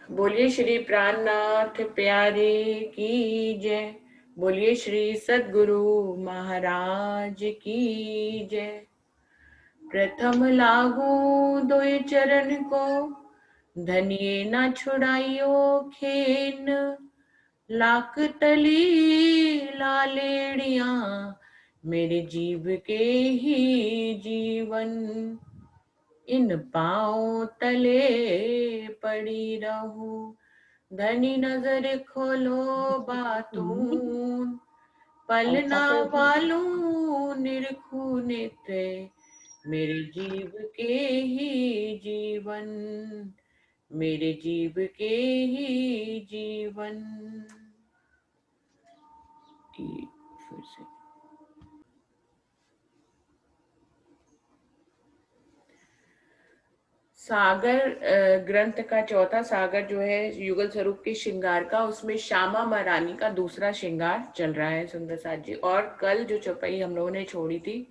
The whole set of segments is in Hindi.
बोलिए श्री प्राणनाथ प्यारे की जय। बोलिए श्री सद्गुरु महाराज की जय। प्रथम लागू दोय चरण को, धनिये न छुड़ाइयो खेन। लाख तली लालेड़िया, मेरे जीव के ही जीवन। इन पाँव तले पड़ी रहूं, धनी नजर खोलो बातून। पलना वालू निरखू नेत्र, मेरे जीव के ही जीवन। मेरे जीव के ही जीवन। फिर से सागर ग्रंथ का चौथा सागर जो है युगल स्वरूप के श्रृंगार का, उसमें श्यामा महारानी का दूसरा श्रृंगार चल रहा है सुंदर साथ जी। और कल जो चौपाई हम लोगों ने छोड़ी थी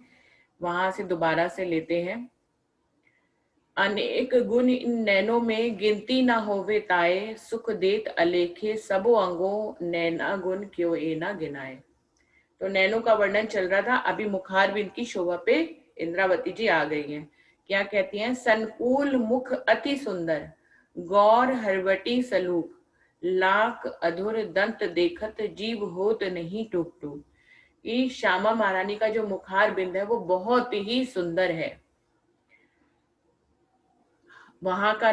वहां से दोबारा से लेते हैं। अनेक गुण इन नैनों में गिनती ना होवे ताए, सुख देत अलेखे सबो अंगो, नैना गुण क्यों ए ना गिनाए। तो नैनों का वर्णन चल रहा था। अभी मुखार बिंद की शोभा पे इंद्रावती जी आ गई हैं। क्या कहती हैं? संकुल मुख अति सुंदर, गौर हरवटी सलूक। लाख अधुर दंत देखत, जीव होत नहीं टूक टूक। ये श्यामा महारानी का जो मुखार बिंद है वो बहुत ही सुंदर है। वहां का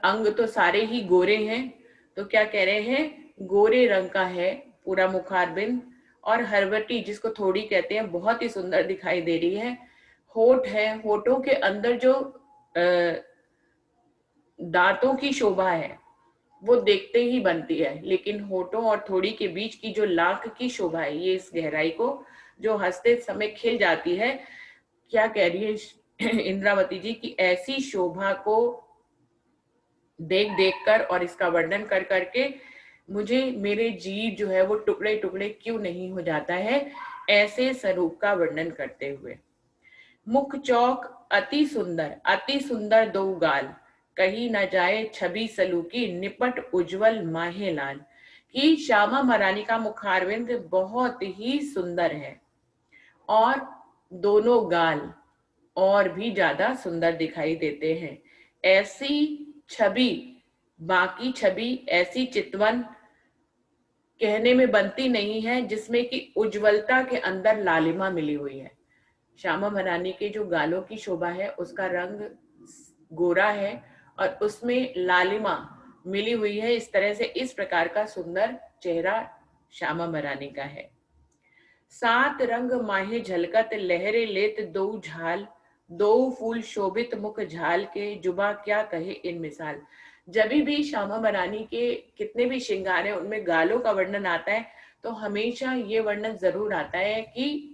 अंग तो सारे ही गोरे हैं। तो क्या कह रहे हैं? गोरे रंग का है पूरा मुखार बिंद। और हरवटी, जिसको थोड़ी कहते हैं, बहुत ही सुंदर दिखाई दे रही है। होठ है, होठों के अंदर जो दांतों की शोभा है वो देखते ही बनती है, लेकिन होठों और थोड़ी के बीच की जो लाख की शोभा है, ये इस गहराई को जो हंसते समय खिल जाती है। क्या कह रही है इंद्रावती जी की? ऐसी शोभा को देख देख कर और इसका वर्णन कर करके मुझे मेरे जीव जो है वो टुकड़े टुकड़े क्यों नहीं हो जाता है, ऐसे स्वरूप का वर्णन करते हुए। मुख चौक अति सुंदर दो गाल, कही न जाए छवि सलूकी, निपट उज्जवल माहे लाल। कि श्यामा महारानी का मुखारविंद बहुत ही सुंदर है और दोनों गाल और भी ज्यादा सुंदर दिखाई देते हैं। ऐसी छवि, बाकी छवि ऐसी चितवन कहने में बनती नहीं है जिसमें कि उज्जवलता के अंदर लालिमा मिली हुई है। श्यामा महारानी के जो गालों की शोभा है उसका रंग गोरा है और उसमें लालिमा मिली हुई है। इस तरह से इस प्रकार का सुंदर चेहरा श्यामा महारानी का है। सात रंग माहे झलकत, लहरे लेत दो झाल। दो फूल शोभित मुख झाल के, जुबा क्या कहे इन मिसाल। जब भी श्यामा महारानी के कितने भी श्रृंगार है उनमें गालों का वर्णन आता है तो हमेशा ये वर्णन जरूर आता है कि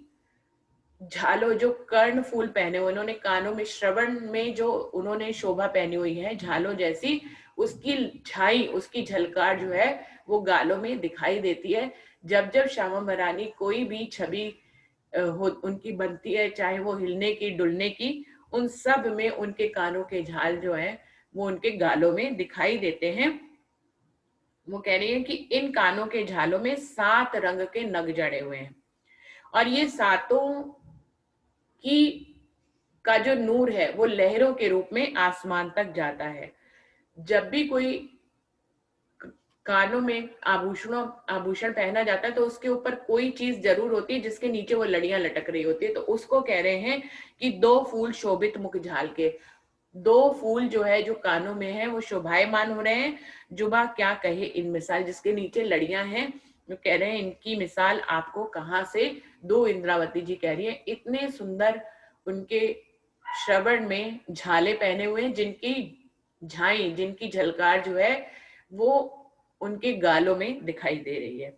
झालो, जो कर्ण फूल पहने हुए, उन्होंने कानों में, श्रवण में जो उन्होंने शोभा पहनी हुई है झालो जैसी, उसकी छाई, उसकी झलकार जो है वो गालों में दिखाई देती है। जब जब श्यामा महारानी कोई भी छवि उनकी बनती है, चाहे वो हिलने की डुलने की, उन सब में उनके कानों के झाल जो है वो उनके गालों में दिखाई देते हैं। वो कह रही है कि इन कानों के झालों में सात रंग के नग जड़े हुए हैं और ये सातों की का जो नूर है वो लहरों के रूप में आसमान तक जाता है। जब भी कोई कानों में आभूषण पहना जाता है तो उसके ऊपर कोई चीज जरूर होती है जिसके नीचे वो लड़ियां लटक रही होती है। तो उसको कह रहे हैं कि दो फूल शोभित मुख झाल के। दो फूल जो है जो कानों में है वो शोभायमान हो रहे हैं। जुबा क्या कहे इन मिसाल, जिसके नीचे लड़ियां हैं, जो कह रहे हैं इनकी मिसाल आपको कहां से दो। इंद्रावती जी कह रही है इतने सुंदर उनके श्रवण में झाले पहने हुए हैं, जिनकी झाई, जिनकी झलकार जो है वो उनके गालों में दिखाई दे रही है।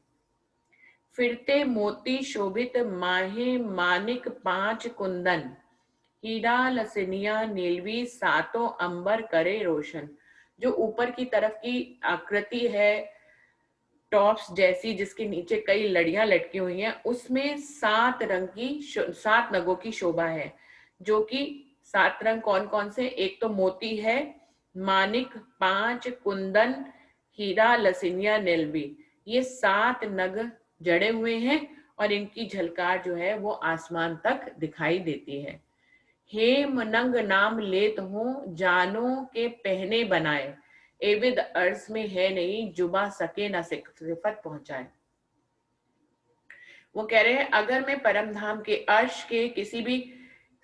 फिरते मोती शोभित माहे मानिक पांच कुंदन, हीरा लसनिया नीलवी सातों अंबर करे रोशन। जो ऊपर की तरफ की आकृति है टॉप्स जैसी, जिसके नीचे कई लड़ियां लटकी हुई हैं, उसमें सात रंग की, सात नगों की शोभा है। जो कि सात रंग कौन कौन से? एक तो मोती है, मानिक, पांच कुंदन, हीरा लसिनिया नेल्वी, ये 7 नग जड़े हुए हैं और इनकी झलकार जो है वो आसमान तक दिखाई देती है। हेम नंग नाम लेत हूँ जानो के पहने बनाए, एविद अर्ज में है नहीं जुबा सके न सिफत पहुंचाए। वो कह रहे हैं अगर मैं परम धाम के अर्श के किसी भी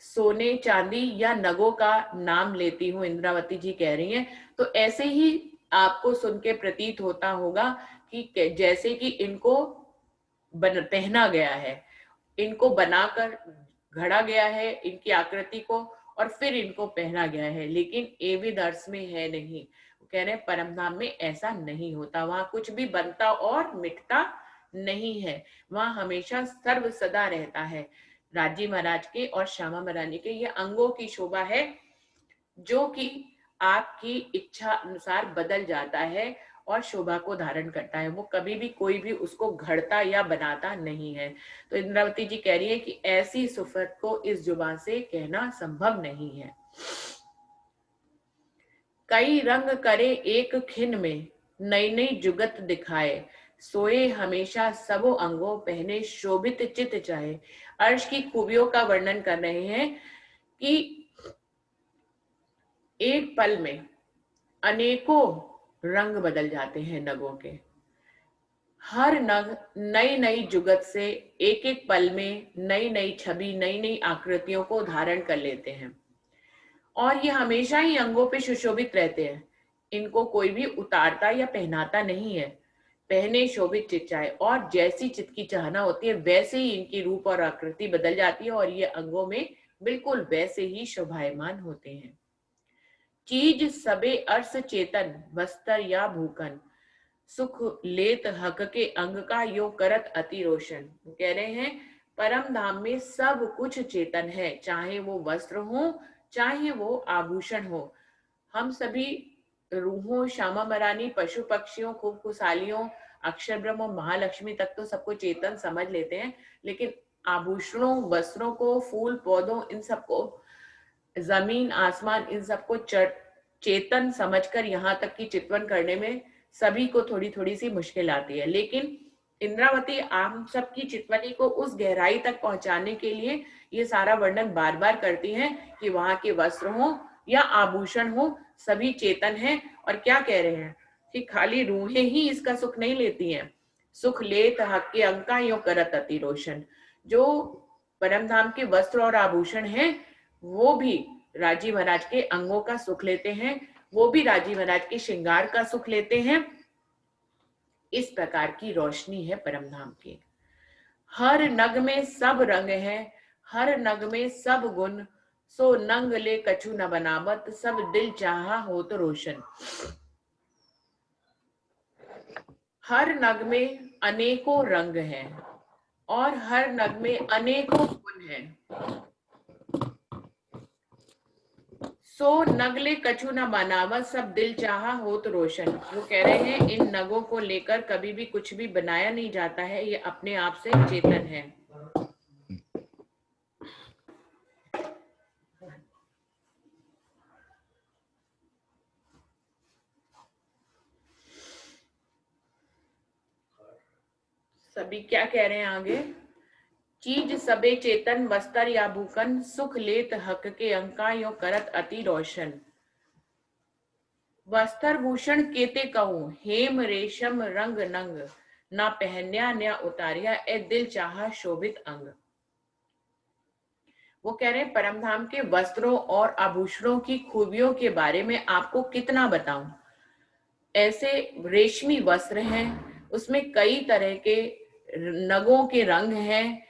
सोने चांदी या नगों का नाम लेती हूँ, इंद्रावती जी कह रही हैं, तो ऐसे ही आपको सुन के प्रतीत होता होगा कि जैसे कि इनको पहना गया है, इनको बनाकर घड़ा गया है इनकी आकृति को और फिर इनको पहना गया है, लेकिन एविद अर्थ में है नहीं। वो कह रहे हैं परम धाम में ऐसा नहीं होता, वहां कुछ भी बनता और मिटता नहीं है, वहां हमेशा सर्व सदा रहता है। राजी महाराज के और श्यामा महारानी के ये अंगों की शोभा है जो कि आपकी इच्छा अनुसार बदल जाता है और शोभा को धारण करता है, वो कभी भी कोई भी उसको घड़ता या बनाता नहीं है। तो इंद्रावती जी कह रही है कि ऐसी सुफत को इस जुबान से कहना संभव नहीं है। कई रंग करे एक खिन में, नई नई जुगत दिखाए, सोए हमेशा सबो अंगों पहने शोभित चित चाहे। अर्श की खूबियों का वर्णन कर रहे हैं कि एक पल में अनेकों रंग बदल जाते हैं नगों के, हर नग नई नई जुगत से एक एक पल में नई नई छवि नई नई आकृतियों को धारण कर लेते हैं और ये हमेशा ही अंगों पे सुशोभित रहते हैं, इनको कोई भी उतारता या पहनाता नहीं है। पहने शोभित चित चाहे, और जैसी चित की चाहना होती है वैसे ही इनकी रूप और आकृति बदल जाती है और ये अंगों में बिल्कुल वैसे ही शोभायमान होते हैं। चीज सबे अर्स चेतन वस्त्र या भूखन, सुख लेत हक के अंग का यो करत अति रोशन। कह रहे हैं परम धाम में सब कुछ चेतन है, चाहे वो वस्त्र हो चाहे वो आभूषण हो। हम सभी रूहों, श्यामा महारानी, पशु पक्षियों, खूब खुशहालियों, अक्षर ब्रह्म, महालक्ष्मी तक तो सबको चेतन समझ लेते हैं, लेकिन आभूषणों, वस्त्रों को, फूल पौधों, इन सबको, जमीन आसमान, इन सबको चेतन समझकर यहाँ तक की चितवन करने में सभी को थोड़ी थोड़ी सी मुश्किल आती है। लेकिन इंद्रावती आप सबकी चितवनी को उस गहराई तक पहुंचाने के लिए ये सारा वर्णन बार बार करती हैं कि वहां के वस्त्र हो या आभूषण हो सभी चेतन हैं। और क्या कह रहे हैं कि खाली रूहें ही इसका सुख नहीं लेती हैं, सुख लेत हक के अंका यो करत अति रोशन। जो परम धाम के वस्त्र और आभूषण हैं वो भी राजी महाराज के अंगों का सुख लेते हैं, वो भी राजी महाराज के श्रृंगार का सुख लेते हैं। इस प्रकार की रोशनी है परम धाम की। हर नग में सब रंग है, हर नग में सब गुण, सो नंग ले कछु न बनावत, सब दिल चाहा हो तो रोशन। हर नग में अनेकों रंग हैं और हर नग में अनेकों गुण हैं, सो नगले कछु न बनावत, सब दिल चाहा हो तो रोशन। वो कह रहे हैं इन नगों को लेकर कभी भी कुछ भी बनाया नहीं जाता है, ये अपने आप से चेतन है। सभी क्या कह रहे हैं आगे, चीज सबे चेतन वस्त्र या भूखन, सुख लेत हक के अंका यो करत अति रोशन। वस्त्र भूषण केते कहूं, हेम रेशम रंग नंग, ना पहन्या न उतारिया, ए दिल चाहा शोभित अंग। वो कह रहे हैं परम धाम के वस्त्रों और आभूषणों की खूबियों के बारे में आपको कितना बताऊं। ऐसे रेशमी वस्त्र हैं, उसमें कई तरह के नगों के रंग हैं,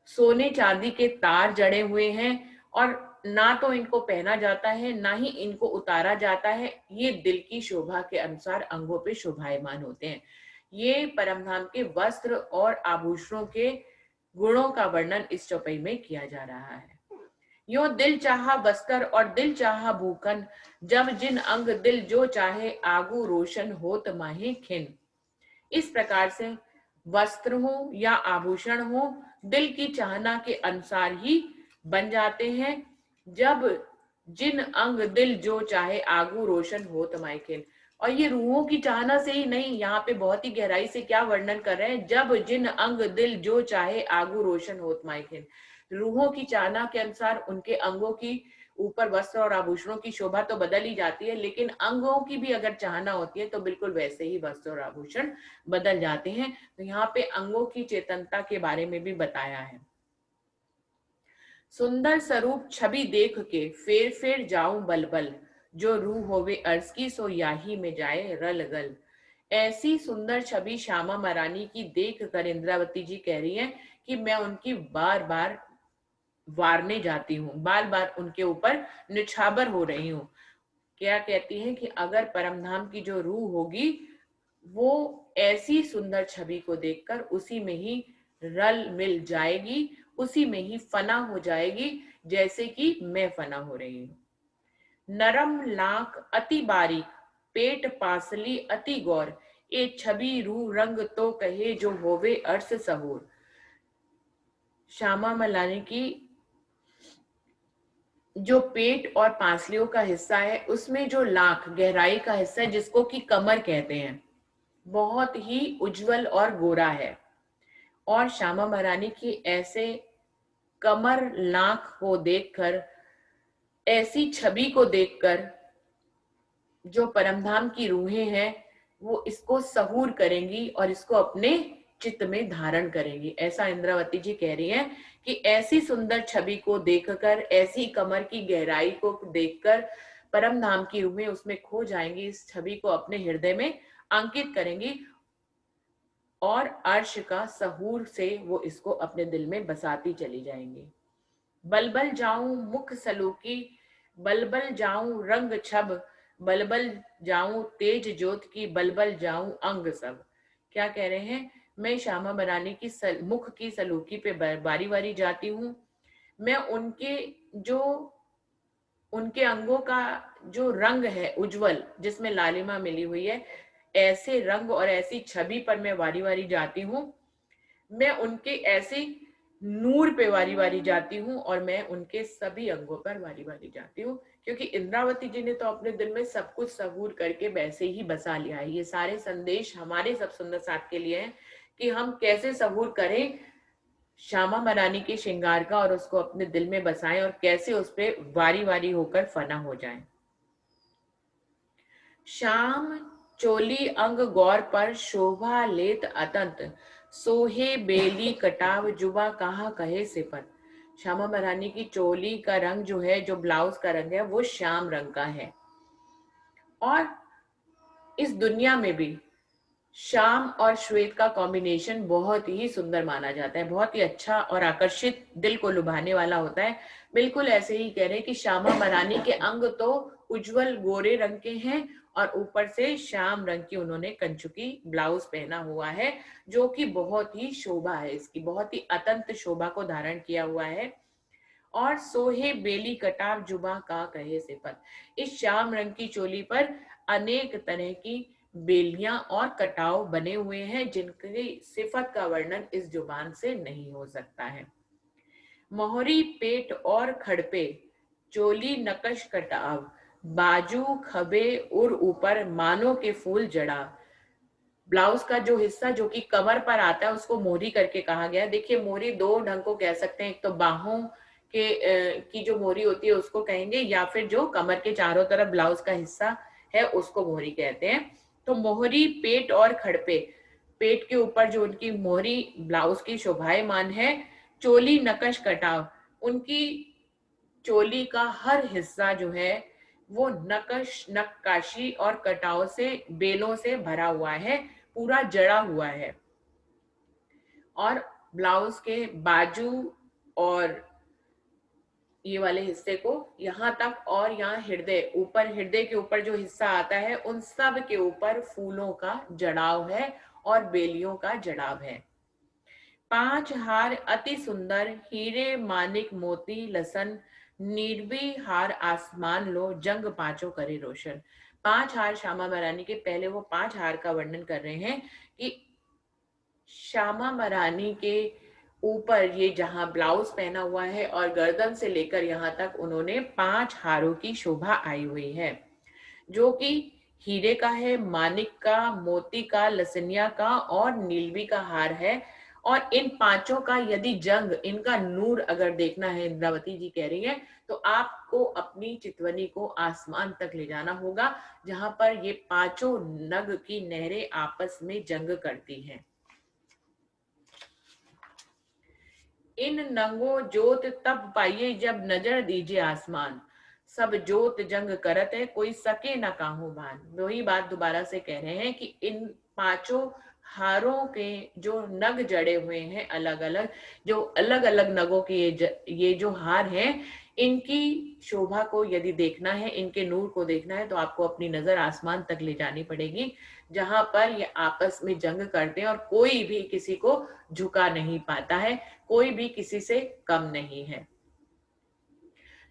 सोने चांदी के तार जड़े हुए हैं और ना तो इनको पहना जाता है ना ही इनको उतारा जाता है, ये दिल की शोभा के अनुसार अंगों पे शोभायमान होते हैं। ये परमधाम के वस्त्र और आभूषणों के गुणों का वर्णन इस चौपाई में किया जा रहा है। यो दिल चाहा वस्त्र और दिल चाहा भूखन, जब जिन अंग दिल जो चाहे आगू रोशन होत माहे खिन। इस प्रकार से वस्त्र हो या आभूषण हो दिल की चाहना के अनुसार ही बन जाते हैं, जब जिन अंग दिल जो चाहे आगू रोशन हो तमाइकिन। और ये रूहों की चाहना से ही नहीं, यहाँ पे बहुत ही गहराई से क्या वर्णन कर रहे हैं, जब जिन अंग दिल जो चाहे आगू रोशन होत माइखिन। रूहों की चाहना के अनुसार उनके अंगों की ऊपर वस्त्र और आभूषणों की शोभा तो बदल ही जाती है, लेकिन अंगों की भी अगर चाहना होती है तो बिल्कुल वैसे ही वस्त्र और आभूषण बदल जाते हैं। तो यहाँ पे अंगों की चेतनता के बारे में भी बताया है। सुंदर स्वरूप छवि देख के फेर फेर जाऊं बलबल, जो रूह होवे अर्ज की सो याही में जाए रल गल। ऐसी सुंदर छवि श्यामा महारानी की देख कर इंद्रावती जी कह रही हैं कि मैं उनकी बार बार वारने जाती हूँ, बार बार उनके ऊपर निछावर हो रही हूँ। क्या कहती हैं कि अगर परमधाम की जो रूह होगी वो ऐसी सुंदर छवि को देखकर उसी में ही रल मिल जाएगी, उसी में ही फना हो जाएगी, जैसे कि मैं फना हो रही हूँ। नरम लाख अति बारीक, पेट पासली अति गौर, ए छवि रूह रंग तो कहे जो होवे अर्स सहूर। श्यामा मलानी की जो पेट और पासलियों का हिस्सा है उसमें जो लाख गहराई का हिस्सा है जिसको कि कमर कहते हैं, बहुत ही उज्जवल और गोरा है। और श्यामा महारानी की ऐसे कमर लाख को देखकर, ऐसी छवि को देखकर जो परमधाम की रूहें हैं वो इसको सहूर करेंगी और इसको अपने चित्त में धारण करेंगी। ऐसा इंद्रावती जी कह रही हैं कि ऐसी सुंदर छवि को देखकर, ऐसी कमर की गहराई को देखकर परमधाम की रूहें उसमें खो जाएंगी, इस छवि को अपने हृदय में अंकित करेंगी और अर्श का सहूर से वो इसको अपने दिल में बसाती चली जाएंगी। बलबल जाऊं मुख सलूकी, बलबल जाऊं रंग छब, बलबल जाऊं तेज ज्योत की, बलबल जाऊं अंग सब। क्या कह रहे हैं, मैं श्यामा मरानी की मुख की सलूकी पे बारी बारी जाती हूँ, मैं उनके जो उनके अंगों का जो रंग है उज्जवल जिसमें लालिमा मिली हुई है, ऐसे रंग और ऐसी छवि पर मैं वारी वारी जाती हूँ। मैं उनके ऐसे नूर पे वारी वारी जाती हूँ और मैं उनके सभी अंगों पर वारी वारी जाती हूँ, क्योंकि इंद्रावती जी ने तो अपने दिल में सब कुछ सहूर करके वैसे ही बसा लिया है। ये सारे संदेश हमारे सब सुंदर साथ के लिए हैं कि हम कैसे सहूर करें श्यामा मरानी के श्रृंगार का और उसको अपने दिल में बसाएं और कैसे उस पे वारी वारी होकर फना हो जाएं। श्याम चोली अंग गौर पर शोभा लेत अतंत, सोहे बेली कटाव जुबा कहा कहे सिपत। श्यामा महारानी की चोली का रंग जो है, जो ब्लाउज का रंग है, वो श्याम रंग का है। और इस दुनिया में भी श्याम और श्वेत का कॉम्बिनेशन बहुत ही सुंदर माना जाता है, बहुत ही अच्छा और आकर्षित, दिल को लुभाने वाला होता है। बिल्कुल ऐसे ही कह रहे हैं कि श्यामा महारानी के अंग तो उज्जवल गोरे रंग के हैं और ऊपर से श्याम रंग की उन्होंने कंचुकी ब्लाउज पहना हुआ है, जो कि बहुत ही शोभा है, इसकी बहुत ही अत्यंत शोभा को धारण किया हुआ है। और सोहे बेली कटाव जुबा का कहे सिपत, इस श्याम रंग की चोली पर अनेक तरह की बेलियां और कटाव बने हुए हैं, जिनकी सिफत का वर्णन इस जुबान से नहीं हो सकता है। मोहरी पेट और खड़पे, चोली नकश कटाव, बाजू खबे उर ऊपर मानो के फूल जड़ा। ब्लाउज का जो हिस्सा जो कि कमर पर आता है उसको मोहरी करके कहा गया। देखिए, मोहरी दो ढंग को कह सकते हैं, एक तो बाहों के की जो मोहरी होती है उसको कहेंगे, या फिर जो कमर के चारों तरफ ब्लाउज का हिस्सा है उसको मोहरी कहते हैं। तो मोहरी पेट और खड़पे, पेट के ऊपर जो उनकी मोहरी ब्लाउज की शोभायमान है। चोली नकश कटाव, उनकी चोली का हर हिस्सा जो है वो नकश नक्काशी और कटाव से, बेलों से भरा हुआ है, पूरा जड़ा हुआ है। और ब्लाउज के बाजू और ये वाले हिस्से को यहाँ तक, और यहाँ हृदय, ऊपर हृदय के ऊपर जो हिस्सा आता है उन सब के ऊपर फूलों का जड़ाव है और बेलियों का जड़ाव है। 5 हार अति सुंदर, हीरे मानिक मोती लसन, नीरवी हार आसमान लो, जंग पांचों करे रोशन। 5 हार श्यामा महारानी के, पहले वो 5 हार का वर्णन कर रहे हैं कि श्यामा महारानी के ऊपर ये जहां ब्लाउज पहना हुआ है और गर्दन से लेकर यहाँ तक उन्होंने 5 हारों की शोभा आई हुई है, जो कि हीरे का है, मानिक का, मोती का, लसनिया का और नीलवी का हार है। और इन पांचों का यदि जंग, इनका नूर अगर देखना है, इंद्रावती जी कह रही है, तो आपको अपनी चितवनी को आसमान तक ले जाना होगा, जहां पर ये पांचों नग की नहरें आपस में जंग करती हैं। इन नंगो जोत तब पाइये जब नजर दीजिए आसमान, सब जोत जंग करत है कोई सके न काहू भान। वही बात दोबारा से कह रहे हैं कि इन पांचों हारों के जो नग जड़े हुए हैं अलग अलग, जो अलग अलग नगों के ये जो हार हैं, इनकी शोभा को यदि देखना है, इनके नूर को देखना है, तो आपको अपनी नजर आसमान तक ले जानी पड़ेगी, जहां पर ये आपस में जंग करते हैं और कोई भी किसी को झुका नहीं पाता है, कोई भी किसी से कम नहीं है।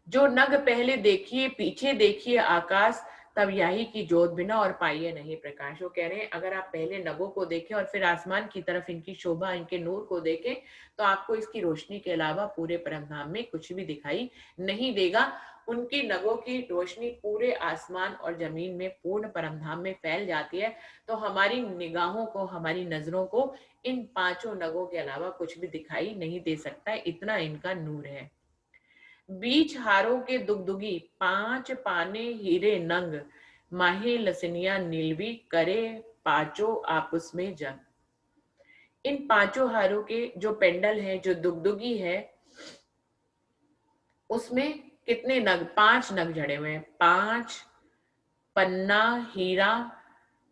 जो नग पहले देखिए पीछे देखिए आकाश, तब यही की जोत बिना और पाइए नहीं प्रकाश। वो कह रहे हैं अगर आप पहले नगों को देखें और फिर आसमान की तरफ इनकी शोभा, इनके नूर को देखें, तो आपको इसकी रोशनी के अलावा पूरे परमधाम में कुछ भी दिखाई नहीं देगा। उनकी नगों की रोशनी पूरे आसमान और जमीन में पूर्ण परमधाम में फैल जाती है, तो हमारी निगाहों को, हमारी नजरों को इन पांचों नगों के अलावा कुछ भी दिखाई नहीं दे सकता, इतना इनका नूर है। बीच हारों के दुगदुगी, पांच पाने हीरे नंग, माहे लसनिया नीलवी, करे पांचों आपस में जंग। इन पांचों हारों के जो पेंडल है, जो दुगदुगी है, उसमें कितने नग? 5 नग जड़े हुए हैं। 5 पन्ना, हीरा,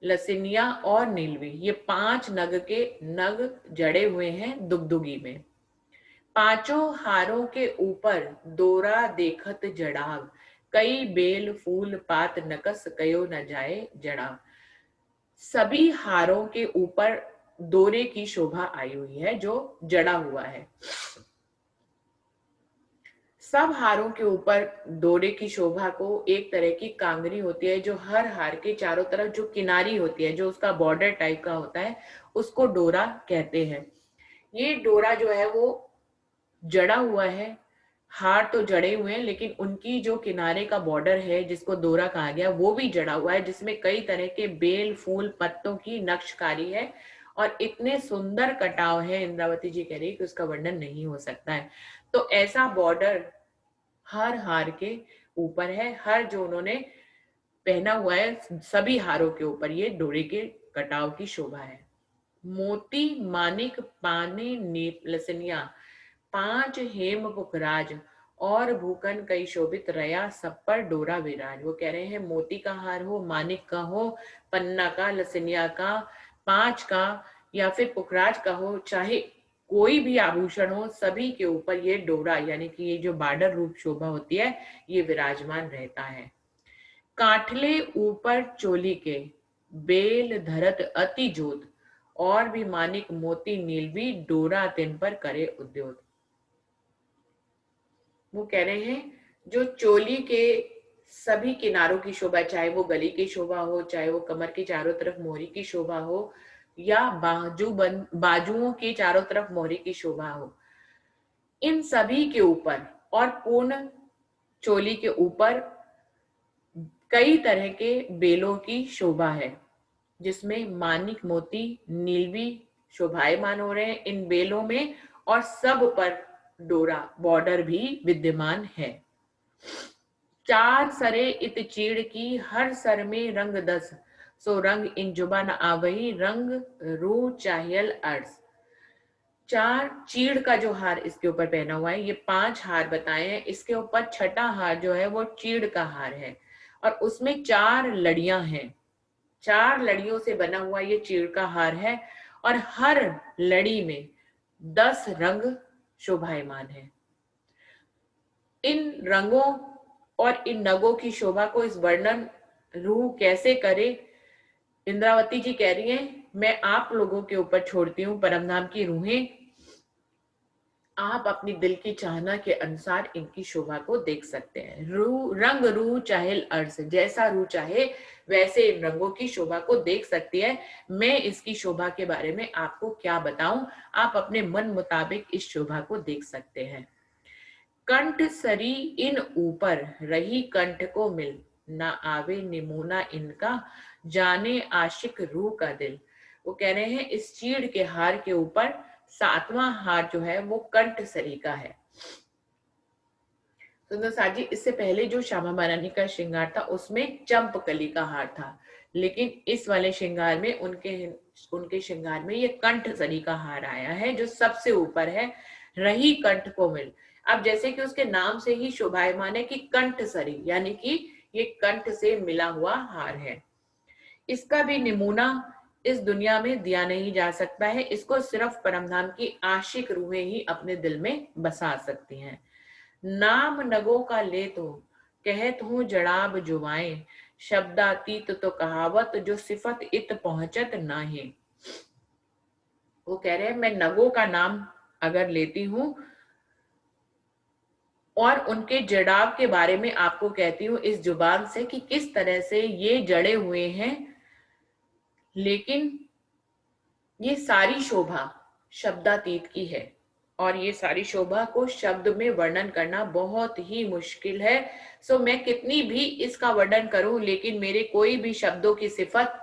लसनिया और नीलवी, ये 5 नग के नग जड़े हुए हैं दुगदुगी में। पांचों हारों के ऊपर दोरा देखत जड़ाव, कई बेल फूल पात नकस कयो न जाए जड़ाव। सभी हारों के ऊपर दोरे की शोभा आई हुई है, जो जड़ा हुआ है। सब हारों के ऊपर दोरे की शोभा को एक तरह की कांगरी होती है, जो हर हार के चारों तरफ जो किनारी होती है, जो उसका बॉर्डर टाइप का होता है, उसको डोरा कहते हैं। ये डोरा जो है वो जड़ा हुआ है, हार तो जड़े हुए हैं, लेकिन उनकी जो किनारे का बॉर्डर है, जिसको दोरा कहा गया, वो भी जड़ा हुआ है, जिसमें कई तरह के बेल फूल पत्तों की नक्शकारी है और इतने सुंदर कटाव है, इंद्रावती जी कह रही है कि उसका वर्णन नहीं हो सकता है। तो ऐसा बॉर्डर हर हार के ऊपर है, हर जो उन्होंने पहना हुआ है सभी हारों के ऊपर ये डोरे के कटाव की शोभा है। मोती मानिक पाने लसनिया, 5 हेम पुखराज, और भूकन कई शोभित रया, सब पर डोरा विराज। वो कह रहे हैं मोती का हार हो, मानिक का हो, पन्ना का, लसनिया का, 5 का, या फिर पुखराज का हो, चाहे कोई भी आभूषण हो, सभी के ऊपर ये डोरा यानी कि ये जो बार्डर रूप शोभा होती है, ये विराजमान रहता है। काठले ऊपर चोली के, बेल धरत अति जोत, और भी मानिक मोती नीलवी, डोरा तिन पर करे उद्योत। वो कह रहे हैं जो चोली के सभी किनारों की शोभा, चाहे वो गली की शोभा हो, चाहे वो कमर की चारों तरफ मोहरी की शोभा हो, या बाजुओं की चारों तरफ मोहरी की शोभा हो, इन सभी के ऊपर और पूर्ण चोली के ऊपर कई तरह के बेलों की शोभा है, जिसमें मानिक मोती नीलवी शोभायमान हो रहे हैं इन बेलों में, और सब पर डोरा बॉर्डर भी विद्यमान है। 4 सरे इत चीड़ की, हर सर में रंग 10, सो रंग इन जुबा न आवही, रंग रू चाहियल अर्स। 4 चीड़ का जो हार इसके ऊपर पहना हुआ है, ये 5 हार बताए हैं, इसके ऊपर छठा हार जो है वो चीड़ का हार है, और उसमें 4 लड़ियां हैं। 4 लड़ियों से बना हुआ ये चीड़ का हार है, और हर लड़ी में 10 रंग शोभायमान है। इन रंगों और इन नगों की शोभा को इस वर्णन रूह कैसे करे, इंद्रावती जी कह रही हैं मैं आप लोगों के ऊपर छोड़ती हूँ, परमधाम की रूहें, आप अपनी दिल की चाहना के अनुसार इनकी शोभा को देख सकते हैं। रंग रू चाहे अर्ज, जैसा रू चाहे वैसे इन रंगों की शोभा को देख सकती है। मैं इसकी शोभा के बारे में आपको क्या बताऊं, आप अपने मन मुताबिक इस शोभा को देख सकते हैं। कंठ सरी इन ऊपर रही कंठ को मिल, ना आवे निमूना इनका, जाने आशिक रूह का दिल। वो कह रहे हैं इस चीड़ के हार के ऊपर 7वां हार जो है वो कंठ सरी का है। सुंदर साथ जी, इससे पहले जो श्यामा महारानी का श्रृंगार था उसमें चंपकली का हार था, लेकिन इस वाले श्रृंगार में उनके उनके श्रृंगार में ये कंठ सरी का हार आया है जो सबसे ऊपर है, रही कंठ को मिल। अब जैसे कि उसके नाम से ही शोभायमान है कि कंठ सरी, यानी कि ये कंठ से मिला हुआ हार है। इसका भी नमूना इस दुनिया में दिया नहीं जा सकता है, इसको सिर्फ परमधाम की आशिक रूहें ही अपने दिल में बसा सकती हैं। नाम नगों का ले तो कहत हूँ जड़ाब जुबाएं, शब्दातीत तो कहावत जो सिफत इत पहुंचत नाहे। वो कह रहे हैं मैं नगों का नाम अगर लेती हूँ और उनके जड़ाव के बारे में आपको कहती हूँ इस जुबान से कि किस तरह से ये जड़े हुए हैं, लेकिन ये सारी शोभा शब्दातीत की है और ये सारी शोभा को शब्द में वर्णन करना बहुत ही मुश्किल है। सो मैं कितनी भी इसका वर्णन करूं लेकिन मेरे कोई भी शब्दों की सिफत,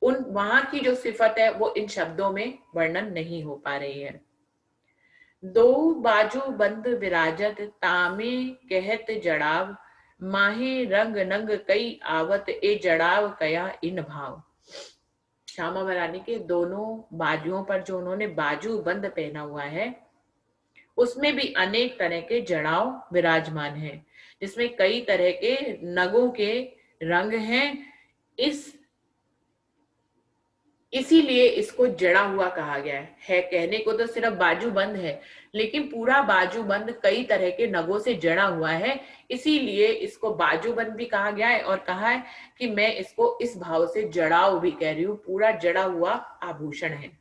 उन वहां की जो सिफत है वो इन शब्दों में वर्णन नहीं हो पा रही है। दो बाजू बंद विराजत तामे कहत जड़ाव, माहे रंग नंग कई आवत ए जड़ाव कया इन भाव। श्यामा महारानी के दोनों बाजुओं पर जो उन्होंने बाजू बंद पहना हुआ है उसमें भी अनेक तरह के जड़ाव विराजमान हैं, जिसमें कई तरह के नगों के रंग हैं। इसीलिए इसको जड़ा हुआ कहा गया है। कहने को तो सिर्फ बाजू बंद है, लेकिन पूरा बाजू बंद कई तरह के नगों से जड़ा हुआ है, इसीलिए इसको बाजू बंद भी कहा गया है और कहा है कि मैं इसको इस भाव से जड़ाव भी कह रही हूँ, पूरा जड़ा हुआ आभूषण है।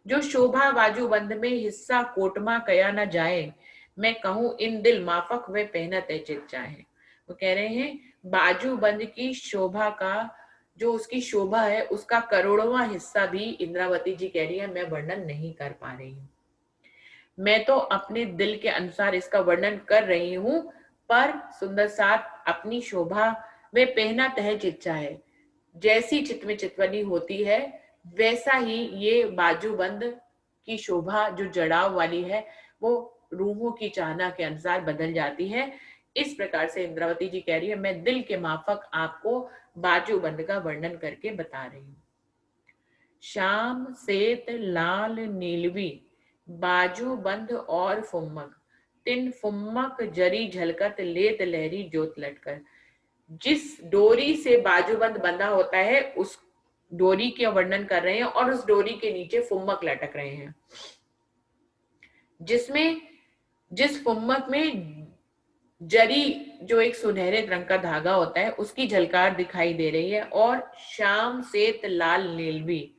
जो शोभा बाजू बंद में हिस्सा कोटमा कया न जाए, मैं कहूं इन दिल माफक वे पहनत है चित चाहे। वो कह रहे हैं बाजू बंद की शोभा का, जो उसकी शोभा है उसका करोड़वां हिस्सा भी इंद्रावती जी कह रही है मैं वर्णन नहीं कर पा रही हूँ। मैं तो अपने दिल के अनुसार इसका वर्णन कर रही हूँ, पर सुंदर साथ अपनी शोभा वे पहना तह चित चाहे। जैसी चित में चितवनी होती है वैसा ही ये बाजूबंद की शोभा जो जड़ाव वाली है वो रूहों की चाहना के अनुसार बदल जाती है। इस प्रकार से इंद्रावती जी कह रही है मैं दिल के माफक आपको बाजूबंद का वर्णन करके बता रही हूँ। श्याम सेत लाल नीलवी, बाजू बंद और फुम्मक, तिन फुम्मक जरी झलकत लेत लहरी जोत लटकर। जिस डोरी से बाजूबंद बंधा होता है उस डोरी के वर्णन कर रहे हैं और उस डोरी के नीचे फुम्मक लटक रहे हैं, जिसमें जिस फुम्मक में जरी जो एक सुनहरे रंग का धागा होता है उसकी झलकार दिखाई दे रही है, और श्याम सेत लाल नीलवी,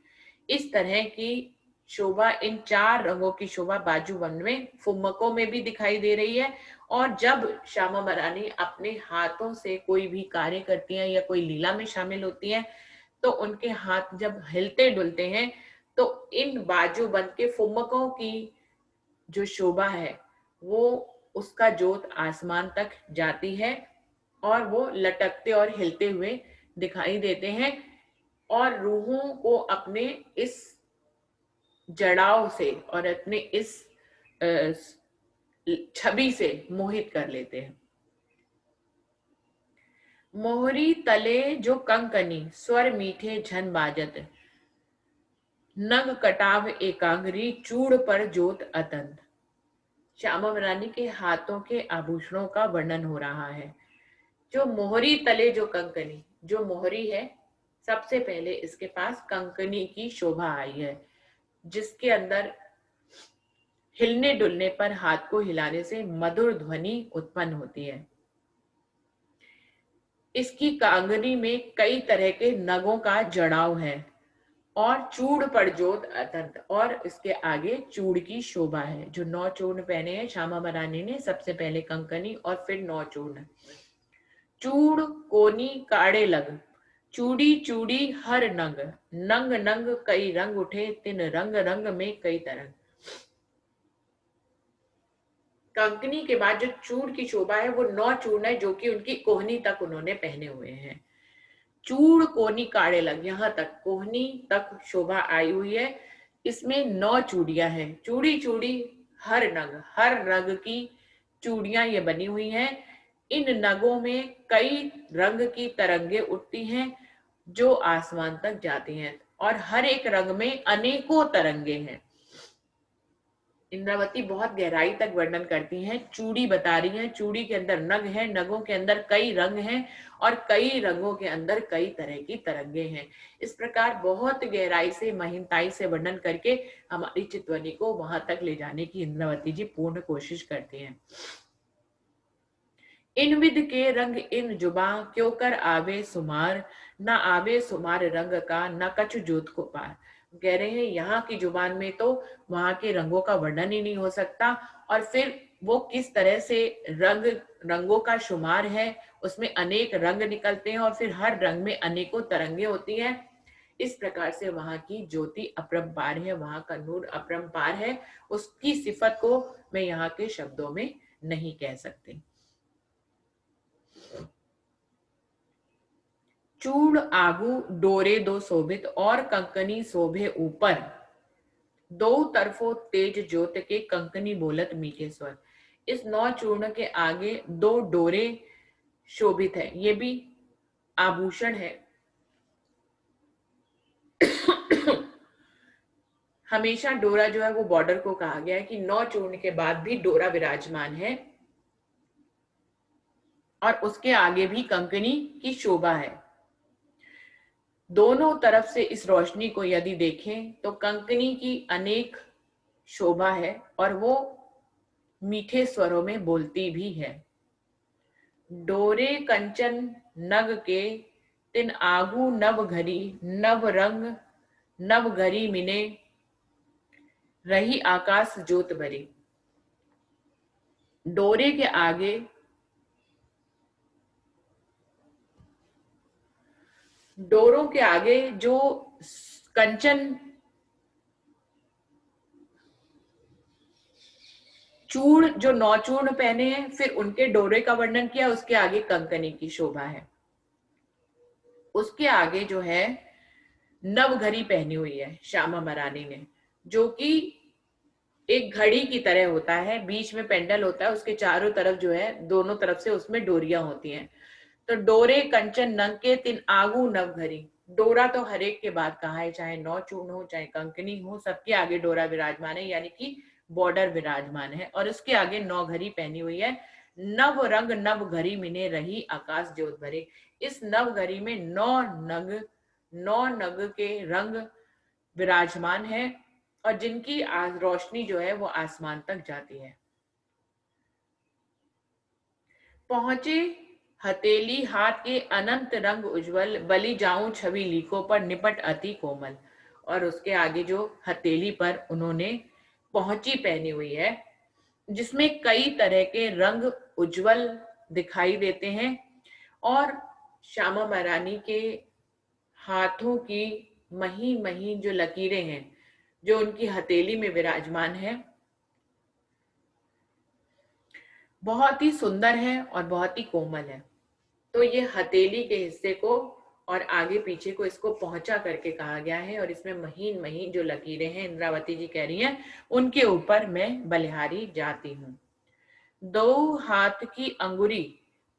इस तरह की शोभा, इन 4 रंगों की शोभा बाजूबंद में फुम्मकों में भी दिखाई दे रही है। और जब श्यामा महारानी अपने हाथों से कोई भी कार्य करती हैं या कोई लीला में शामिल होती हैं तो उनके हाथ जब हिलते डुलते हैं तो इन बाजूबंद के फुम्मकों की जो शोभा है वो उसका जोत आसमान तक जाती है और वो लटकते और हिलते हुए दिखाई देते हैं और रूहों को अपने इस जड़ाव से और अपने इस छवि से मोहित कर लेते हैं। मोहरी तले जो कंकनी, स्वर मीठे झन बाजत, नग कटाव एकांगरी, चूड़ पर जोत अतंत। श्यामा महारानी के हाथों के आभूषणों का वर्णन हो रहा है। जो मोहरी तले जो कंकनी, जो मोहरी है सबसे पहले इसके पास कंकनी की शोभा आई है, जिसके अंदर हिलने डुलने पर हाथ को हिलाने से मधुर ध्वनि उत्पन्न होती है। इसकी कांगनी में कई तरह के नगों का जड़ाव है और चूड़ पर जोत अतंत, और इसके आगे चूड़ की शोभा है। जो 9 चूर्ण पहने हैं श्यामा महारानी ने, सबसे पहले कंकनी और फिर 9 चूर्ण। चूड़ कोनी काड़े लग, चूड़ी चूड़ी हर नंग, नंग नंग कई रंग उठे, तिन रंग रंग में कई तरंग। कंकनी के बाद जो चूड़ की शोभा है वो 9 चूर्ण है, जो कि उनकी कोहनी तक उन्होंने पहने हुए हैं। चूड़ कोहनी काड़े लग, यहाँ तक कोहनी तक शोभा आई हुई है। इसमें 9 चूड़ियां हैं, चूड़ी चूड़ी हर नग की चूड़ियां ये बनी हुई हैं। इन नगों में कई रंग की तरंगे उठती हैं जो आसमान तक जाती हैं, और हर एक रंग में अनेकों तरंगे हैं। इंद्रावती बहुत गहराई तक वर्णन करती हैं, चूड़ी बता रही हैं, चूड़ी के अंदर नग है, नगों के अंदर कई रंग हैं, और कई रंगों के अंदर कई तरह की तरंगे हैं। इस प्रकार बहुत गहराई से, महीनताई से वर्णन करके हमारी चितवनी को वहां तक ले जाने की इंद्रावती जी पूर्ण कोशिश करती हैं। इन विद के रंग इन जुबा, क्यों कर आवे सुमार, ना आवे सुमार रंग का, न कछु जोत को पार। कह रहे हैं यहाँ की जुबान में तो वहां के रंगों का वर्णन ही नहीं हो सकता, और फिर वो किस तरह से रंगों का शुमार है, उसमें अनेक रंग निकलते हैं, और फिर हर रंग में अनेकों तरंगे होती हैं। इस प्रकार से वहां की ज्योति अपरंपार है, वहां का नूर अपरंपार है। उसकी सिफत को मैं यहाँ के शब्दों में नहीं कह सकती। चूड़ आगू डोरे दो शोभित, और कंकनी शोभे ऊपर, दो तरफों तेज ज्योत के कंकनी बोलत मीठे स्वर। इस 9 चूर्ण के आगे 2 डोरे शोभित है, ये भी आभूषण है। हमेशा डोरा जो है वो बॉर्डर को कहा गया है कि 9 चूर्ण के बाद भी डोरा विराजमान है, और उसके आगे भी कंकनी की शोभा है। दोनों तरफ से इस रोशनी को यदि देखें तो कंकनी की अनेक शोभा है, और वो मीठे स्वरों में बोलती भी है। डोरे कंचन नग के, तिन आगू नव घरी, नव रंग नव घरी मिने, रही आकाश जोत भरी। डोरे के आगे, डोरों के आगे जो कंचन चूड़, जो 9 चूर्ण पहने हैं, फिर उनके डोरे का वर्णन किया, उसके आगे कंकनी की शोभा है। उसके आगे जो है नवघड़ी पहनी हुई है श्यामा महारानी ने, जो कि एक घड़ी की तरह होता है, बीच में पेंडल होता है, उसके चारों तरफ जो है दोनों तरफ से उसमें डोरियां होती हैं। तो डोरे कंचन नंग के, तिन आगू नव घड़ी। डोरा तो हर एक के बाद कहा है, चाहे 9 चूर्ण हो चाहे कंकनी हो, सबके आगे डोरा विराजमान है, यानी कि बॉर्डर विराजमान है, और उसके आगे 9 घड़ी पहनी हुई है। नव रंग नव घड़ी मिने, रही आकाश ज्योत भरे। इस नव घड़ी में 9 नग के रंग विराजमान है, और जिनकी रोशनी जो है वो आसमान तक जाती है। पहुंचे हथेली हाथ के अनंत रंग उज्जवल, बलि जाऊं छवि लीको पर, निपट अति कोमल। और उसके आगे जो हथेली पर उन्होंने पहुंची पहनी हुई है, जिसमें कई तरह के रंग उज्जवल दिखाई देते हैं, और श्यामा महारानी के हाथों की महीन महीन जो लकीरें हैं, जो उनकी हथेली में विराजमान है, बहुत ही सुंदर है और बहुत ही कोमल है। तो ये हथेली के हिस्से को और आगे पीछे को इसको पहुंचा करके कहा गया है, और इसमें महीन महीन जो लकीरें हैं, इंद्रावती जी कह रही हैं, उनके ऊपर मैं बलिहारी जाती हूँ। दो हाथ की अंगुरी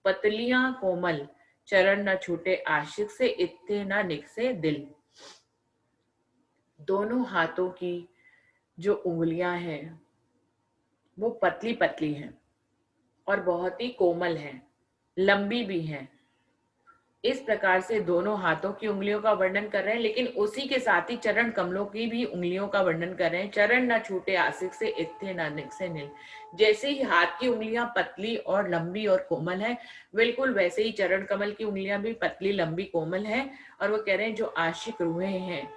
पतलियां कोमल, चरण न छूटे आशिक से, इत्ते न निकसे दिल। दोनों हाथों की जो उंगलियां हैं वो पतली पतली हैं और बहुत ही कोमल हैं, लंबी भी हैं। इस प्रकार से दोनों हाथों की उंगलियों का वर्णन कर रहे हैं, लेकिन उसी के साथ ही चरण कमलों की भी उंगलियों का वर्णन कर रहे हैं। चरण न छूटे आशिक से, इत्थे न निकसे नील। जैसे ही हाथ की उंगलियां पतली और लंबी और कोमल है, बिल्कुल वैसे ही चरण कमल की उंगलियां भी पतली लंबी कोमल है। और वो कह रहे हैं जो आशिक रूहें हैं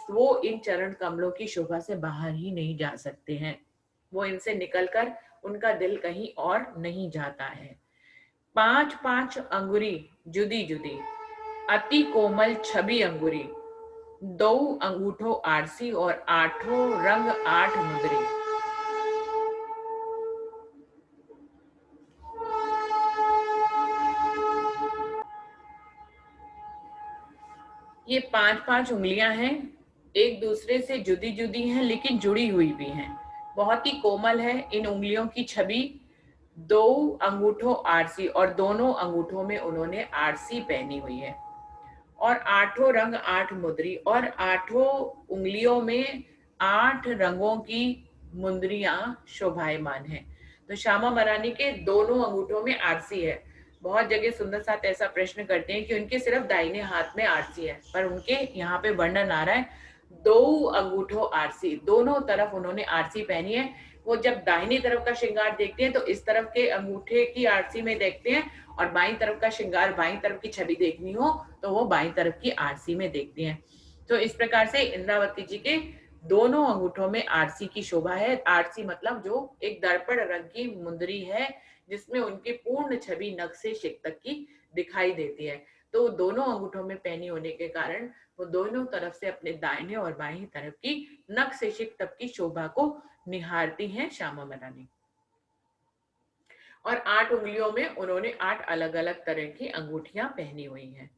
वो इन चरण कमलों की शोभा से बाहर ही नहीं जा सकते हैं, वो इनसे निकलकर उनका दिल कहीं और नहीं जाता है। 5 अंगुरी जुदी जुदी, अति कोमल छवि अंगुरी, दो अंगूठो आरसी, और 8 रंग 8 मुद्री। ये 5-5 उंगलियां हैं, एक दूसरे से जुदी जुदी हैं लेकिन जुड़ी हुई भी हैं। बहुत ही कोमल है इन उंगलियों की छवि। 2 अंगूठों आरसी, और दोनों अंगूठों में उन्होंने आरसी पहनी हुई है। और आठों रंग 8 मुद्री, और आठों उंगलियों में 8 रंगों की मुंदरियां शोभायमान है। तो श्यामा मरानी के दोनों अंगूठों में आरसी है। बहुत जगह सुंदर साथ ऐसा प्रश्न करते हैं कि उनके सिर्फ दाहिने हाथ में आरसी है, पर उनके यहाँ पे वर्णन आ रहा है 2 अंगूठों आरसी, दोनों तरफ उन्होंने आरसी पहनी है। वो जब दाहिनी तरफ का श्रृंगार देखते हैं तो इस तरफ के अंगूठे की आरसी में देखते हैं, और बाईं तरफ का श्रृंगार, बाईं तरफ की छवि देखनी हो तो वो बाईं तरफ की आरसी में देखते हैं। तो इस प्रकार से इंद्रावती जी के दोनों अंगूठों में आरसी की शोभा है। आरसी मतलब जो एक दर्पण रंग की मुंदरी है, जिसमें उनकी पूर्ण छवि नख से शिख तक की दिखाई देती है। तो दोनों अंगूठों में पहनी होने के कारण वो दोनों तरफ से अपने दाहिने और बाईं तरफ की नख से शिख तक की शोभा को निहारती हैं श्यामा मरानी। और 8 उंगलियों में उन्होंने 8 अलग अलग तरह की अंगूठियां पहनी हुई हैं।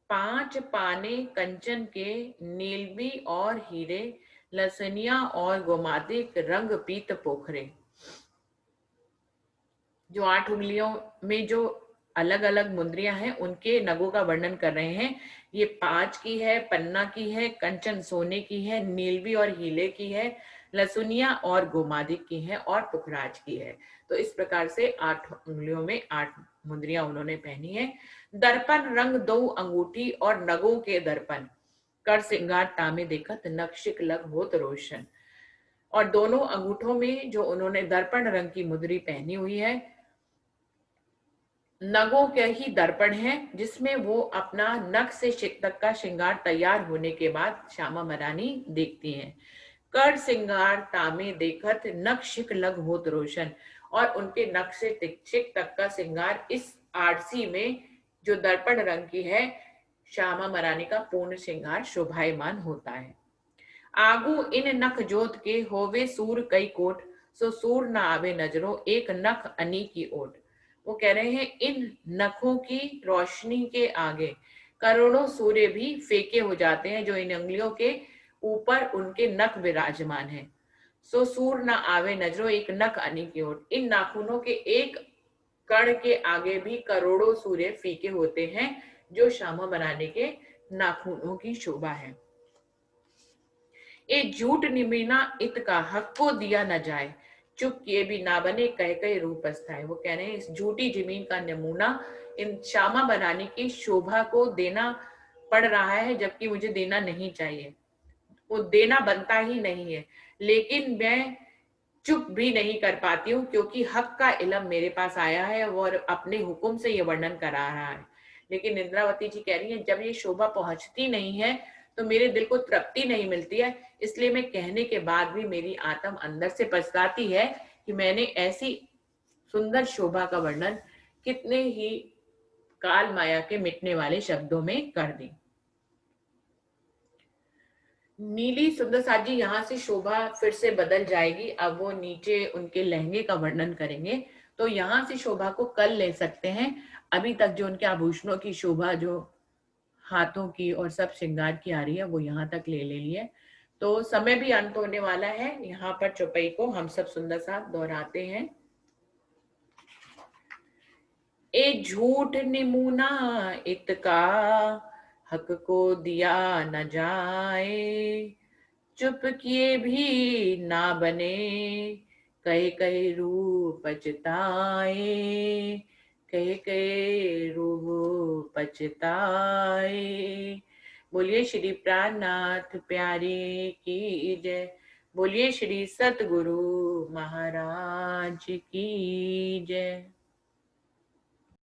5 पाने कंचन के, नीलवी और हीरे, लसनिया और गोमादिक रंग पीत पोखरे। जो 8 उंगलियों में जो अलग अलग मुंद्रियां हैं उनके नगों का वर्णन कर रहे हैं। ये 5 की है, पन्ना की है, कंचन सोने की है, नीलवी और हीले की है, लसुनिया और गोमादिक की है, और पुखराज की है। तो इस प्रकार से 8 उंगलियों में 8 मुंद्रियां उन्होंने पहनी है। दर्पण रंग 2 अंगूठी और नगों के दर्पण, कर सिंगार तामे देखत, नक्शिक लग होत रोशन। और दोनों अंगूठों में जो उन्होंने दर्पण रंग की मुद्री पहनी हुई है, नगों के ही दर्पण है, जिसमें वो अपना नख से शिख तक का श्रृंगार तैयार होने के बाद श्यामा मरानी देखती हैं। कर श्रृंगार तामे देखत, नख शिख लग होत रोशन। और उनके नख से शिख तक का श्रृंगार इस आरसी में जो दर्पण रंग की है, श्यामा मरानी का पूर्ण श्रृंगार शोभायमान होता है। आगू इन नख जोत के होवे सूर कई कोट, सो सूर न आवे नजरों एक नख अनी की ओट। वो कह रहे हैं इन नखों की रोशनी के आगे करोड़ों सूर्य भी फीके हो जाते हैं, जो इन अंगुलियों के ऊपर उनके नख विराजमान है। सो सूर न आवे नजरों एक नख अनी की ओट। इन नाखूनों के एक कण के आगे भी करोड़ों सूर्य फीके होते हैं, जो श्यामा बनाने के नाखूनों की शोभा है। ए झूठ निमीना इत का हक को दिया न जाए, चुप किए भी ना बने कह कह रूप अस्थाए। वो कह रहे हैं इस झूठी जमीन का नमूना इन श्यामा बनाने की शोभा को देना पड़ रहा है, जबकि मुझे देना नहीं चाहिए, वो देना बनता ही नहीं है, लेकिन मैं चुप भी नहीं कर पाती हूँ, क्योंकि हक का इल्म मेरे पास आया है और अपने हुक्म से ये वर्णन करा रहा है। लेकिन इंद्रावती जी कह रही हैं जब ये शोभा पहुंचती नहीं है तो मेरे दिल को तृप्ति नहीं मिलती है, इसलिए मैं कहने के बाद भी मेरी आत्म अंदर से पछताती है कि मैंने ऐसी सुंदर शोभा का वर्णन कितने ही काल माया के मिटने वाले शब्दों में कर दी। नीली सुंदर साथ जी यहाँ से शोभा फिर से बदल जाएगी। अब वो नीचे उनके लहंगे का वर्णन करेंगे, तो यहाँ से शोभा को कल ले सकते हैं। अभी तक जो उनके आभूषणों की शोभा जो हाथों की और सब श्रृंगार की आ रही है वो यहाँ तक ले लिए। तो समय भी अंत होने वाला है। यहाँ पर चौपाई को हम सब सुंदर साथ दोहराते हैं। ए झूठ निमूना इतका हक को दिया न जाए, चुप किए भी ना बने कहे कहे रूप पछताए, कहे कहे रूप पछताए। बोलिए श्री प्राणनाथ प्यारे की जय। बोलिए श्री सतगुरु महाराज की जय।